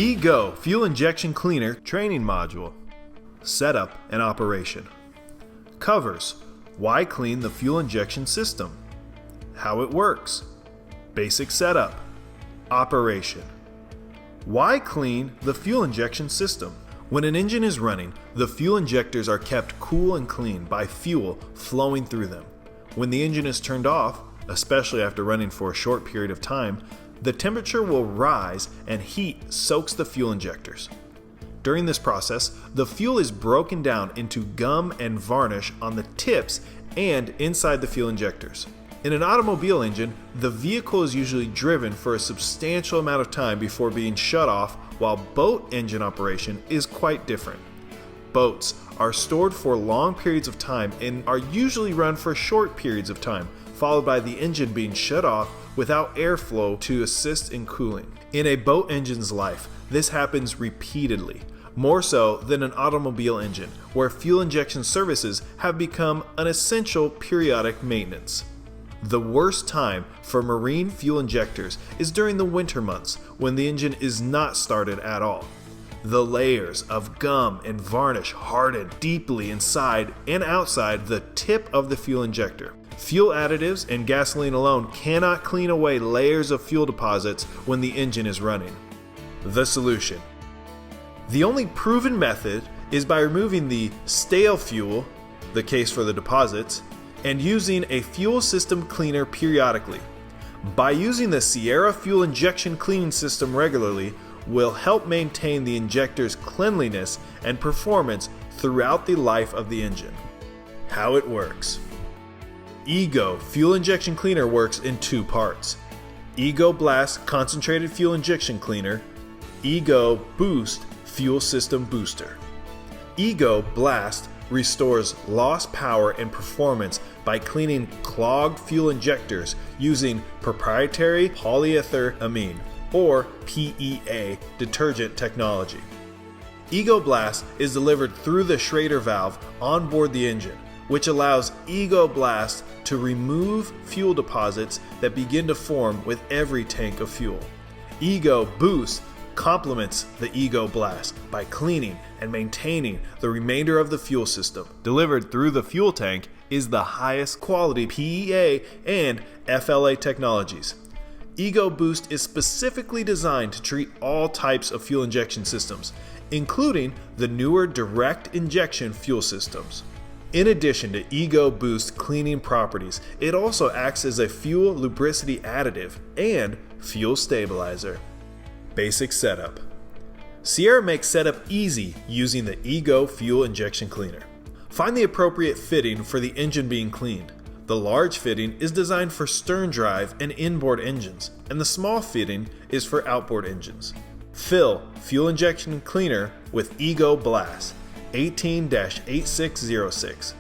E-Go Fuel Injection Cleaner Training Module. Setup and Operation. Covers why clean the fuel injection system, how it works, basic setup, operation. Why clean the fuel injection system? When an engine is running, the fuel injectors are kept cool and clean by fuel flowing through them. When the engine is turned off, especially after running for a short period of time, the temperature will rise and heat soaks the fuel injectors. During this process, the fuel is broken down into gum and varnish on the tips and inside the fuel injectors. In an automobile engine, the vehicle is usually driven for a substantial amount of time before being shut off, while boat engine operation is quite different. Boats are stored for long periods of time and are usually run for short periods of time, followed by the engine being shut off without airflow to assist in cooling. In a boat engine's life, this happens repeatedly, more so than an automobile engine, where fuel injection services have become an essential periodic maintenance. The worst time for marine fuel injectors is during the winter months when the engine is not started at all. The layers of gum and varnish harden deeply inside and outside the tip of the fuel injector. Fuel additives and gasoline alone cannot clean away layers of fuel deposits when the engine is running. The solution. The only proven method is by removing the stale fuel, the case for the deposits, and using a fuel system cleaner periodically. By using the Sierra fuel injection cleaning system regularly will help maintain the injector's cleanliness and performance throughout the life of the engine. How it works. E-Go Fuel Injection Cleaner works in two parts. E-Go Blast Concentrated Fuel Injection Cleaner, E-Go Boost Fuel System Booster. E-Go Blast restores lost power and performance by cleaning clogged fuel injectors using proprietary polyethylamine, or PEA, detergent technology. E-Go Blast is delivered through the Schrader valve on board the engine, which allows E-Go Blast to remove fuel deposits that begin to form with every tank of fuel. E-Go Boost complements the E-Go Blast by cleaning and maintaining the remainder of the fuel system. Delivered through the fuel tank is the highest quality PEA and FLA technologies. E-Go Boost is specifically designed to treat all types of fuel injection systems, including the newer direct injection fuel systems. In addition to E-Go Boost cleaning properties, it also acts as a fuel lubricity additive and fuel stabilizer. Basic setup. Sierra makes setup easy using the E-Go Fuel Injection Cleaner. Find the appropriate fitting for the engine being cleaned. The large fitting is designed for stern drive and inboard engines, and the small fitting is for outboard engines. Fill fuel injection cleaner with E-Go Blast 18-8606.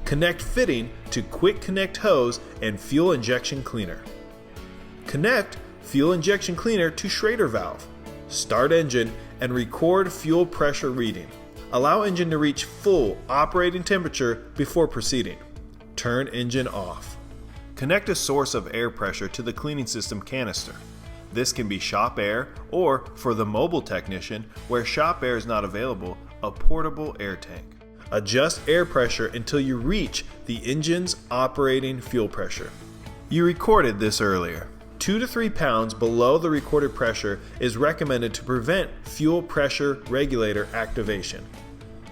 Connect fitting to quick connect hose and fuel injection cleaner. Connect fuel injection cleaner to Schrader valve. Start engine and record fuel pressure reading. Allow engine to reach full operating temperature before proceeding. Turn engine off. Connect a source of air pressure to the cleaning system canister. This can be shop air, or for the mobile technician, where shop air is not available, a portable air tank. Adjust air pressure until you reach the engine's operating fuel pressure. You recorded this earlier. 2 to 3 pounds below the recorded pressure is recommended to prevent fuel pressure regulator activation.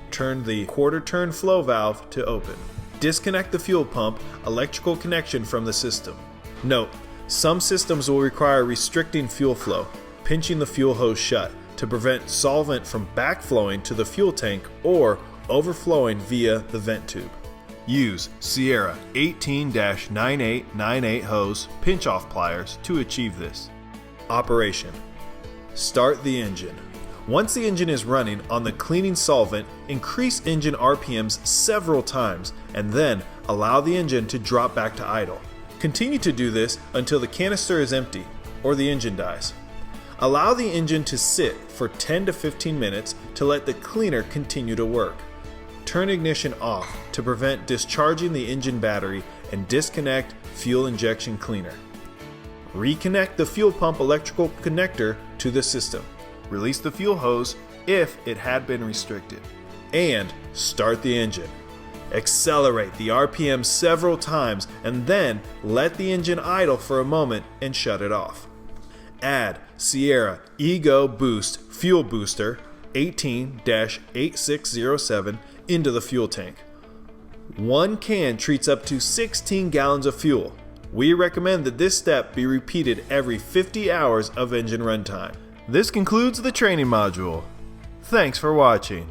Turn the quarter turn flow valve to open. Disconnect the fuel pump electrical connection from the system. Note, some systems will require restricting fuel flow, pinching the fuel hose shut to prevent solvent from backflowing to the fuel tank or overflowing via the vent tube. Use Sierra 18-9898 hose pinch-off pliers to achieve this. Operation. Start the engine. Once the engine is running on the cleaning solvent, increase engine RPMs several times and then allow the engine to drop back to idle. Continue to do this until the canister is empty or the engine dies. Allow the engine to sit for 10 to 15 minutes to let the cleaner continue to work. Turn ignition off to prevent discharging the engine battery and disconnect fuel injection cleaner. Reconnect the fuel pump electrical connector to the system. release the fuel hose if it had been restricted, and start the engine. Accelerate the RPM several times and then let the engine idle for a moment and shut it off. Add Sierra Ego Boost Fuel Booster 18-8607 into the fuel tank. One can treats up to 16 gallons of fuel. We recommend that this step be repeated every 50 hours of engine runtime. This concludes the training module. Thanks for watching.